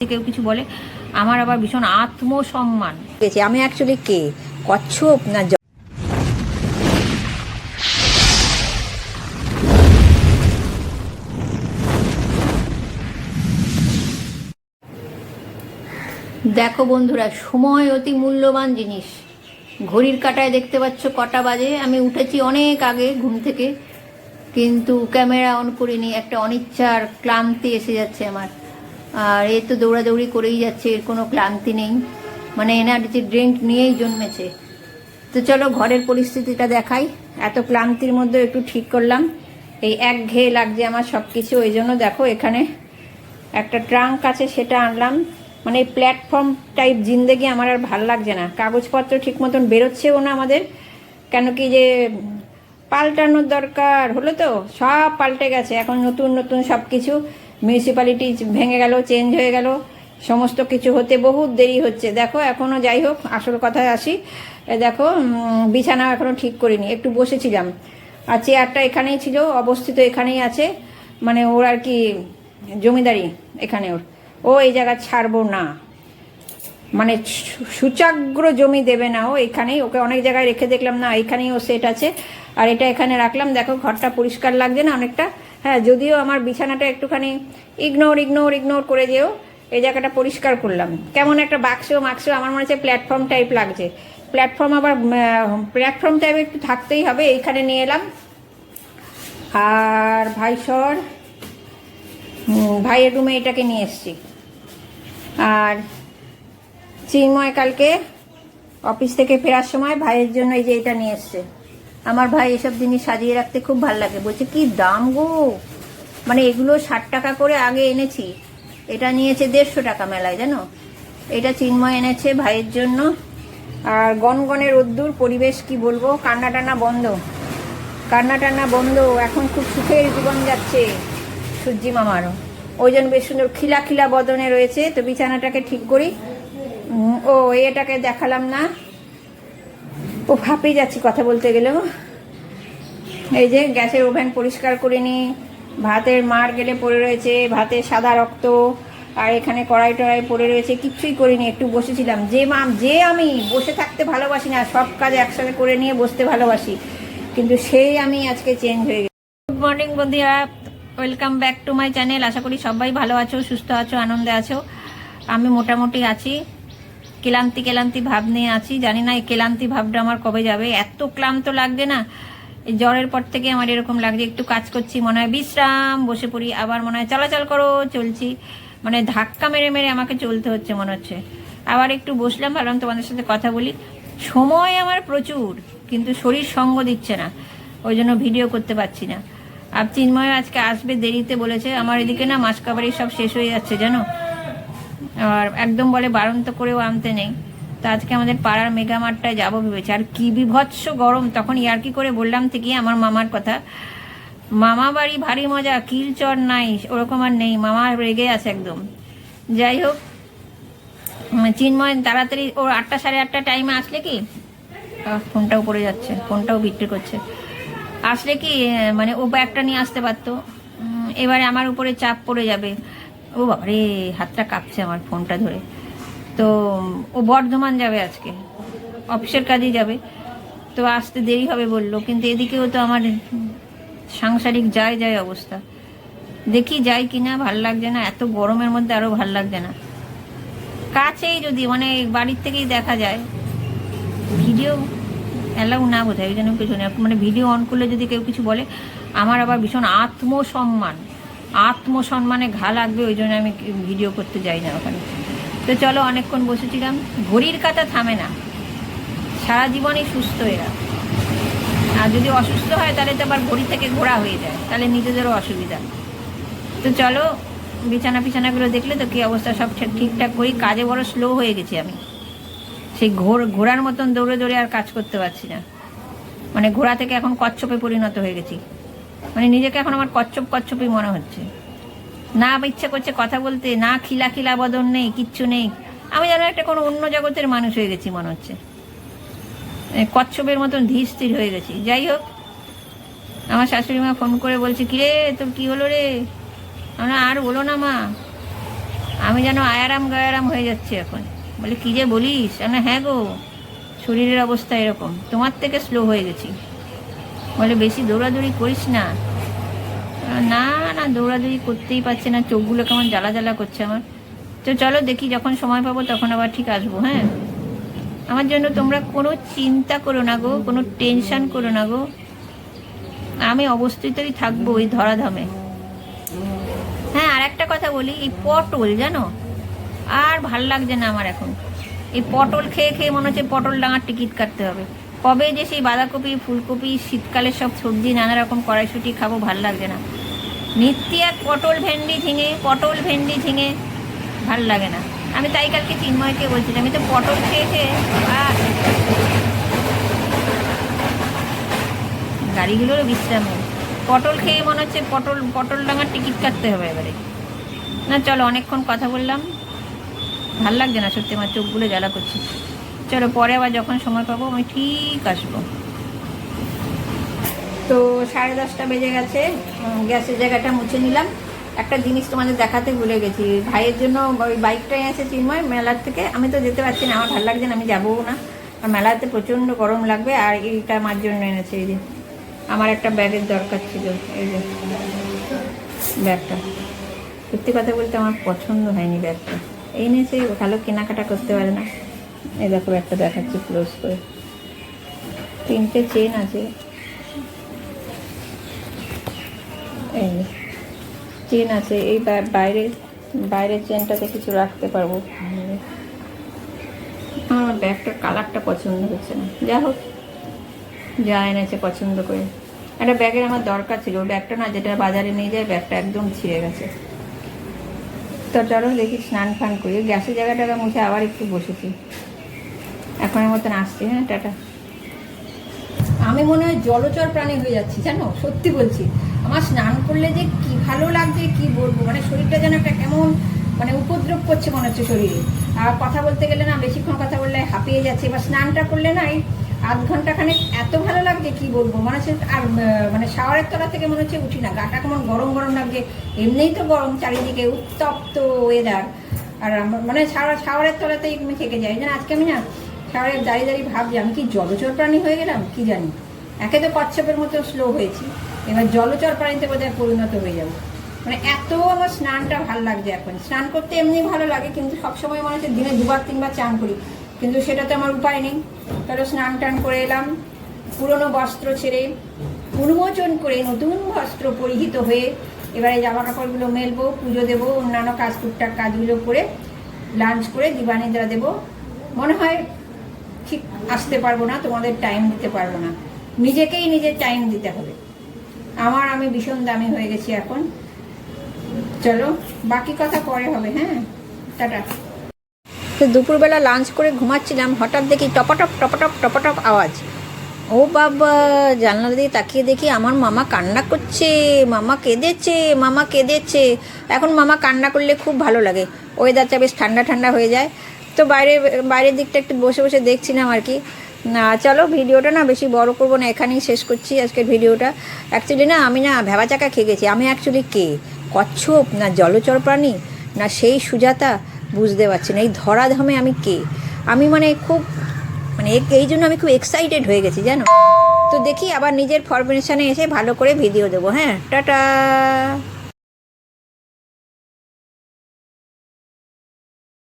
কেউ কিছু বলে আমার আবার ভীষণ আত্মসম্মান। আমি অ্যাকচুয়ালি কে, কচ্ছপ না? দেখো বন্ধুরা, সময় অতি মূল্যবান জিনিস। ঘড়ির কাঁটায় দেখতে পাচ্ছ কটা বাজে। আমি উঠেছি অনেক আগে ঘুম থেকে, কিন্তু ক্যামেরা অন করিনি। একটা অনিচ্ছার ক্লান্তি এসে যাচ্ছে আমার। আর এ তো দৌড়াদৌড়ি করেই যাচ্ছে, এর কোনো ক্লান্তি নেই, মানে এনার্জি ড্রিঙ্ক নিয়েই জন্মেছে। তো চলো ঘরের পরিস্থিতিটা দেখাই। এত ক্লান্তির মধ্যে একটু ঠিক করলাম, এই একঘেয়ে লাগছে আমার সব কিছু। ওই জন্য দেখো এখানে একটা ট্রাঙ্ক আছে, সেটা আনলাম। মানে এই প্ল্যাটফর্ম টাইপ জিন্দেগি আমার আর ভাল লাগছে না। কাগজপত্র ঠিক মতন বেরোচ্ছেও না আমাদের, কেন কি যে পাল্টানোর দরকার হলো, তো সব পাল্টে গেছে। এখন নতুন নতুন সব কিছু, মিউনিসিপ্যালিটি ভেঙে গেল, চেঞ্জ হয়ে গেল, সমস্ত কিছু হতে বহুত দেরি হচ্ছে। দেখো এখনও, যাই হোক আসল কথায় আসি। দেখো বিছানা এখনও ঠিক করিনি, একটু বসেছিলাম। আর চেয়ারটা এখানেই ছিল, অবস্থিত এখানেই আছে। মানে ওর আর কি জমিদারি এখানে, ও এই জায়গা ছাড়বো না, মানে সুচাগ্র জমি দেবে না ও এখানেই। ওকে অনেক জায়গায় রেখে দেখলাম, না এখানেই ও সেট আছে। আর এটা এখানে রাখলাম। দেখো ঘরটা পরিষ্কার লাগছে না অনেকটা? হ্যাঁ, যদিও আমার বিছানাটা একটুখানি ইগনোর করে যেও, এই জায়গাটা পরিষ্কার করলাম। কেমন একটা বাক্স আমার মনে হচ্ছে প্ল্যাটফর্ম টাইপ লাগছে। প্ল্যাটফর্ম টাইপ একটু থাকতেই হবে। এইখানে নিয়ে এলাম। আর ভাইয়ের রুমে এটাকে নিয়ে এসছি। আর চিন্ময় কালকে অফিস থেকে ফেরার সময় ভাইয়ের জন্য এই যে এটা নিয়ে এসছে। আমার ভাই এসব জিনিস সাজিয়ে রাখতে খুব ভালো লাগে। বলছে কি দাম গো, মানে এগুলো 60 টাকা করে আগে এনেছি, এটা নিয়েছে 150 টাকা মেলায়, জানো? এটা চিন্ময় এনেছে ভাইয়ের জন্য। আর গনগনে রোদ্দুর, পরিবেশ কি বলবো, কান্না টান্না বন্ধ। এখন খুব সুখের জীবন যাচ্ছে সূর্যি মামারও। ওই জন্য বেশ সুন্দর খিলা বদনে রয়েছে। তো বিছানাটাকে ঠিক করি। ও এটাকে দেখালাম না, ও ফাঁপে যাচ্ছি কথা বলতে গেলেও। এই যে গ্যাসের ওভেন পরিষ্কার করে নি, ভাতের মাড় গেলে পড়ে রয়েছে, ভাতে সাদা রক্ত। আর এখানে কড়াই টড়াই পড়ে রয়েছে, কিচ্ছুই করিনি, একটু বসেছিলাম। যে আমি বসে থাকতে ভালোবাসি না, সব কাজ একসাথে করে নিয়ে বসতে ভালোবাসি, কিন্তু সেই আমি আজকে চেঞ্জ হয়ে গেছি। গুড মর্নিং বন্ধুরা, welcome back to my channel. আশা করি সবাই ভালো আছো, সুস্থ আছো, আনন্দে আছো। আমি মোটামুটি আছি, ক্লান্তি ভাব নিয়ে আছি। জানি না এই ক্লান্তি ভাবটা আমার কবে যাবে। এত ক্লান্ত লাগছে না, এই জ্বরের পর থেকে আমার এরকম লাগছে। একটু কাজ করছি, মনে হয় বিশ্রাম, বসে পড়ি, আবার মনে হয় চলাচল করো, চলছি। মানে ধাক্কা মেরে আমাকে চলতে হচ্ছে মনে হচ্ছে। আবার একটু বসলাম, ভাবলাম তোমাদের সাথে কথা বলি। সময় আমার প্রচুর, কিন্তু শরীর সঙ্গ দিচ্ছে না, ওই জন্য ভিডিও করতে পারছি না। আর চিন্ময় আজকে আসবে, দেরিতে বলেছে। আমার এদিকে না মাসকাবারি সব শেষ হয়ে যাচ্ছে জানো। আর একদম বলে বারন্ত করেও আনতে নেই। তো আজকে আমাদের পাড়ার মেগামার্টটায় যাবো ভেবেছি। আর কি বিভৎস গরম, তখন ইয়ার্কি করে বললাম ঠিকই আমার মামার কথা। মামা বাড়ি ভারী মজা, কিলচর নাই, ওরকম আর নেই। মামা রেগে আছে একদম। যাই হোক, চিন্ময় তাড়াতাড়ি ওর 8টা সাড়ে 8টা টাইমে আসলে কি, ফোনটাও পড়ে যাচ্ছে, ফোনটাও বিক্রি করছে, আসলে কি মানে ও ব্যাগটা নিয়ে আসতে পারতো। এবারে আমার উপরে চাপ পড়ে যাবে। ও বাবারে, হাতটা কাঁপছে আমার ফোনটা ধরে। তো ও বর্ধমান যাবে আজকে, অফিসের কাজেই যাবে। তো আসতে দেরি হবে বললো, কিন্তু এদিকেও তো আমার সাংসারিক যায় অবস্থা। দেখি যাই কিনা, ভাল লাগছে না, এত গরমের মধ্যে আরও ভাল লাগছে না। কাছেই যদি মানে বাড়ির থেকেই দেখা যায়, ভিডিও অ্যালাউ না বোধ হয়, ওই জন্য পেছনে মানে ভিডিও অন করলে যদি কেউ কিছু বলে আমার আবার ভীষণ আত্মসম্মানে ঘা লাগবে, ওই জন্য আমি ভিডিও করতে যাই না ওখানে। তো চলো, অনেকক্ষণ বসেছিলাম। ঘড়ির কাঁটা থামে না, সারা জীবনই সুস্থ এরা। আর যদি অসুস্থ হয় তাহলে তো আবার ঘড়ি থেকে ঘোরা হয়ে যায়, তাহলে নিজেদেরও অসুবিধা। তো চলো, বিছানাগুলো দেখলে তো কী অবস্থা, সব ঠিকঠাক করি। কাজে বড় স্লো হয়ে গেছি আমি, সেই ঘোড়ার মতন দৌড়ে আর কাজ করতে পারছি না। মানে ঘোড়া থেকে এখন কচ্ছপে পরিণত হয়ে গেছি। মানে নিজেকে এখন আমার কচ্ছপই মনে হচ্ছে। না ইচ্ছে করছে কথা বলতে, না খিলা বদন নেই, কিচ্ছু নেই। আমি যেন একটা কোনো অন্য জগতের মানুষ হয়ে গেছি মনে হচ্ছে, কচ্ছপের মতন ধীর স্থির হয়ে গেছি। যাই হোক, আমার শাশুড়ি মা ফোন করে বলছে, কিরে তোর কি হলো রে? আমরা আর বলো না মা, আমি যেন আয়ারাম গায়ারাম হয়ে যাচ্ছি এখন। বলে কী যে বলিস? না হ্যাঁ গো, শরীরের অবস্থা এরকম, তোমার থেকে স্লো হয়ে গেছি। বলে বেশি দৌড়াদৌড়ি করিস না। না না, দৌড়াদৌড়ি করতেই পারছে না, চোখগুলো কেমন জ্বালা জ্বালা করছে আমার। তো চলো দেখি, যখন সময় পাবো তখন আবার ঠিক আসবো। হ্যাঁ, আমার জন্য তোমরা কোনো চিন্তা করো না গো, কোনো টেনশন করো না গো, আমি অবস্থিতই থাকবো ওই ধরাধামে। হ্যাঁ, আর একটা কথা বলি, এই পটল জানো আর ভাল লাগছে না আমার এখন। এই পটল খেয়ে খেয়ে মনে হচ্ছে পটল ডাঙার টিকিট কাটতে হবে। কবে যে সেই বাঁধাকপি, ফুলকপি, শীতকালের সব সবজি নানা রকম কড়াইশুটি খাবো, ভাল লাগছে না। নিত্য এক পটল ভেন্ডি ঝিঙে ভাল লাগে না। আমি তাই কালকে চিন্ময়কে বলছিলাম, আমি তো পটল খেয়ে খেয়ে গাড়িগুলোরও বিশ্রাম নেই। পটল খেয়ে মনে হচ্ছে পটল ডাঙার টিকিট কাটতে হবে এবারে। না চলো, অনেকক্ষণ কথা বললাম, ভাল লাগছে না সত্যি, আমার চোখগুলো জ্বালা করছে। চলো পরে আবার যখন সময় পাবো আমি ঠিক আসবো। তো 10:30 বেজে গেছে, গ্যাসের জায়গাটা মুছে নিলাম। একটা জিনিস তোমাদের দেখাতে ভুলে গেছি, ভাইয়ের জন্য ওই বাইকটাই আছে চিন্ময় মেলার থেকে। আমি তো যেতে পারছি না, আমার ভালো লাগছে না, আমি যাবো না, আর মেলাতে প্রচণ্ড গরম লাগবে। আর এইটা আমার জন্য এনেছে, এই যে আমার একটা ব্যাগের দরকার ছিল, এই যে ব্যাগটা। সত্যি কথা বলতে আমার পছন্দ হয়নি ব্যাগটা, এই নিয়েছে, ভালো কেনাকাটা করতে পারে না। এই দেখো ব্যাগটা দেখাচ্ছি ক্লোজ করে, 3টে চেন আছে, এই চেন আছে, এই বাইরের চেনটাতে কিছু রাখতে পারবো। আমার ব্যাগটার কালারটা পছন্দ হচ্ছে না, যা হোক যা এনেছে পছন্দ করে। একটা ব্যাগের আমার দরকার ছিল, ওই ব্যাগটা না যেটা বাজারে নিয়ে যায়, ব্যাগটা একদম ছিঁড়ে গেছে। তো চলো দেখি স্নান ফান করি, গ্যাসের জায়গাটা মুছে আবার একটু বসেছি, এখনের মতন আসছি। হ্যাঁ, টাটা। আমি মনে হয় জলচর প্রাণী হয়ে যাচ্ছি জানো, সত্যি বলছি। আমার স্নান করলে যে কি ভালো লাগছে কি বলবো, মানে শরীরটা যেন একটা কেমন মানে উপদ্রব করছে মনে হচ্ছে শরীরে। আর কথা বলতে গেলে না, বেশিক্ষণ কথা বললে হাঁপিয়ে যাচ্ছে। এবার স্নানটা করলে না, এই আধ ঘন্টাখানেক এত ভালো লাগছে কি বলবো, মনে হচ্ছে আর মানে শাওয়ারের তলা থেকে মনে হচ্ছে উঠি না, গাটা কেমন গরম গরম লাগছে। এমনিই তো গরম, চারিদিকে উত্তপ্ত ওয়েদার, আর মানে শাওয়ারের তলাতেই আমি থেকে যাই। যেন আজকে আমি না শাওয়ারে দাঁড়িয়ে ভাবছি, আমি কি জলচর প্রাণী হয়ে গেলাম কি জানি। একে তো কচ্ছপের মতো স্লো হয়েছি, এবার জলচর প্রাণীতে বোধহয় পরিণত হয়ে যাবো। মানে এত আমার স্নানটা ভালো লাগছে এখন। স্নান করতে এমনি ভালো লাগে, কিন্তু সবসময় মনে হচ্ছে দিনে 2-3বার চান করি, কিন্তু সেটা তো আমার উপায় নেই। তাহলে স্নান টান করে এলাম, পুরনো বস্ত্র ছেড়ে উন্মোচন করে নতুন বস্ত্র পরিহিত হয়ে এবারে জামা কাপড়গুলো মেলবো, পুজো দেবো, অন্যান্য কাজ টুকটাক কাজগুলো করে লাঞ্চ করে দিবানিদ্রা দেবো। মনে হয় ঠিক আসতে পারবো না, তোমাদের টাইম দিতে পারবো না, নিজেকেই নিজের টাইম দিতে হবে। আমি ভীষণ দামি হয়ে গেছি এখন। চলো বাকি কথা পরে হবে। হ্যাঁ, টাটা। তো দুপুরবেলা লাঞ্চ করে ঘুমাচ্ছিলাম, হঠাৎ দেখি টপাটপ টপাটপ টপাটপ আওয়াজ। ও বাবা, জানলা দিয়ে তাকিয়ে দেখি আমার মামা কান্না করছে, মামা কেঁদেছে। এখন মামা কান্না করলে খুব ভালো লাগে, ওয়েদারটা বেশ ঠান্ডা ঠান্ডা হয়ে যায়। তো বাইরের দিকটা একটু বসে বসে দেখছিলাম আর কি। না চলো, ভিডিওটা না বেশি বড় করবো না, এখানেই শেষ করছি আজকের ভিডিওটা। অ্যাকচুয়ালি না আমি না ভেবা চাকা খেয়ে গেছি। আমি অ্যাকচুয়ালি কে, কচ্ছপ না জলচর প্রাণী না সেই সুজাতা, বুঝতে পারছি না। এই ধরাধামে আমি কে, আমি মানে খুব মানে এই জন্য আমি খুব এক্সাইটেড হয়ে গেছি জানো। তো দেখি আবার নিজের ফরমেশনে এসে ভালো করে ভিডিও দেবো। হ্যাঁ, টাটা।